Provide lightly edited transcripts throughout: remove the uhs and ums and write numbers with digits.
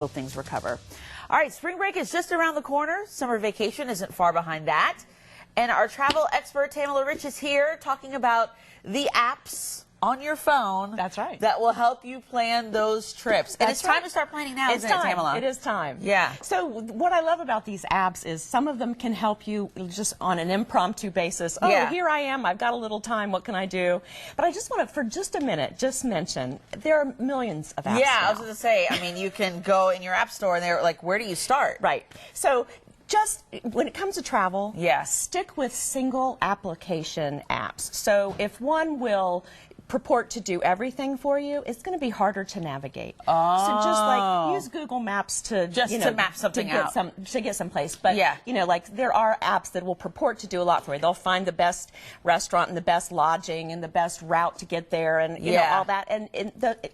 things recover. All right, spring break is just around the corner. Summer vacation isn't far behind that. And our travel expert, Tamela is here talking about the apps on your phone. That's right. That will help you plan those trips. And it's time to start planning now, isn't it, Tamela? It is time. Yeah. So what I love about these apps is some of them can help you just on an impromptu basis. Oh, here I am. I've got a little time. What can I do? But I just want to, for just a minute, just mention there are millions of apps. Yeah, now. I was going to say, I mean, you can go in your app store and they're like, where do you start? Right. So just when it comes to travel, stick with single application apps. So if one will purport to do everything for you, it's going to be harder to navigate. Oh. So just like use Google Maps to to map something out, to get someplace. But you know, like there are apps that will purport to do a lot for you. They'll find the best restaurant and the best lodging and the best route to get there, and you know all that. And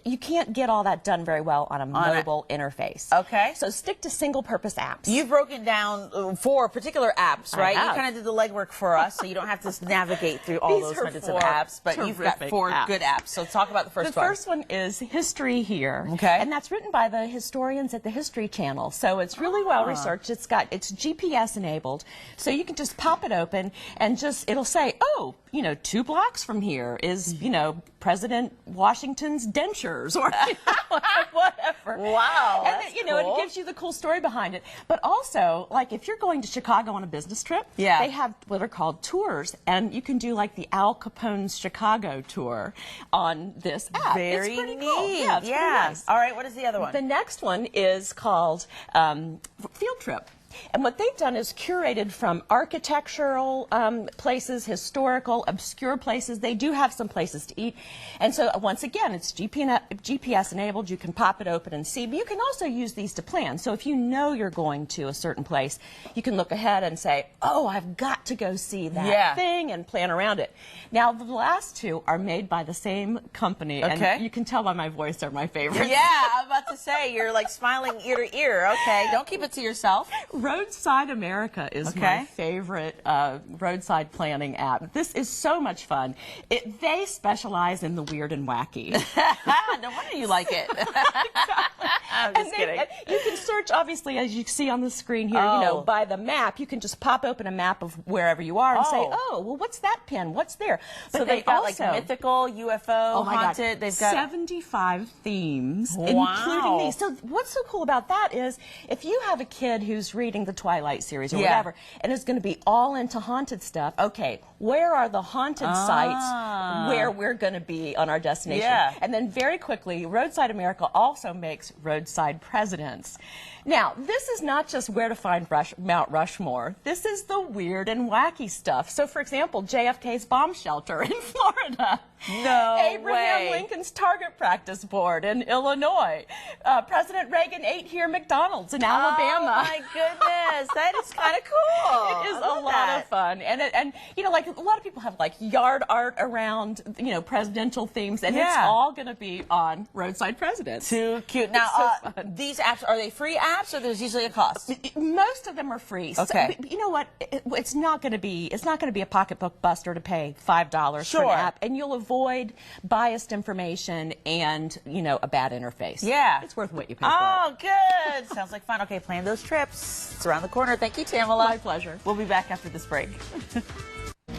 you can't get all that done very well on a mobile interface. Okay. So stick to single-purpose apps. You've broken down 4 particular apps, right? You kind of did the legwork for us, so you don't have to navigate through all those hundreds of apps. But you've got 4 good apps. So talk about the first one. The first one is History Here. Okay. And that's written by the historians at the History Channel. So it's really well researched. It's GPS enabled. So you can just pop it open and it'll say, oh, you know, 2 blocks from here is, you know, President Washington's dentures or whatever. Wow. And then, you know, it gives you the cool story behind it. But also, like if you're going to Chicago on a business trip, they have what are called tours, and you can do like the Al Capone's Chicago tour on this app. Very it's pretty neat. Cool. Yeah, it's pretty nice. All right, what is the other one? The next one is called Field Trip. And what they've done is curated from architectural places, historical, obscure places. They do have some places to eat. And so, once again, it's GPS enabled. You can pop it open and see. But you can also use these to plan. So if you know you're going to a certain place, you can look ahead and say, oh, I've got to go see that thing, and plan around it. Now, the last 2 are made by the same company. Okay. And you can tell by my voice they're my favorites. Yeah, I'm about to say, you're like smiling ear to ear. Okay, don't keep it to yourself. Roadside America is my favorite roadside planning app. This is so much fun. They specialize in the weird and wacky. No wonder you like it. I'm just kidding. You can search, obviously, as you see on the screen here, you know, by the map. You can just pop open a map of wherever you are and say, oh, well, what's that pin? What's there? But so they've got also, like mythical, UFO, haunted. They've got 75 themes, including these. So what's so cool about that is if you have a kid who's reading the Twilight series or whatever, and is going to be all into haunted stuff, okay, where are the haunted sites where we're going to be on our destination? And then very quickly, Roadside America also makes Roadside Presidents. Now, this is not just where to find Mount Rushmore. This is the weird and wacky stuff. So, for example, JFK's bomb shelter in Florida. No Abraham Lincoln's target practice board in Illinois. President Reagan ate here McDonald's in Alabama. Oh, my goodness. That is kind of cool. It is a lot of fun. And, you know, like a lot of people have like yard art around, you know, presidential themes, and it's all going to be on Roadside Presidents. Too cute. Now, these apps, are they free apps, or there's usually a cost? Most of them are free. Okay. So, you know what? It's not going to be a pocketbook buster to pay $5 for an app, and you'll avoid biased information and, you know, a bad interface. Yeah. It's worth what you pay for. Oh, good. Sounds like fun. Okay, plan those trips. It's around the corner. Thank you, Tamela. My pleasure. We'll be back after this break.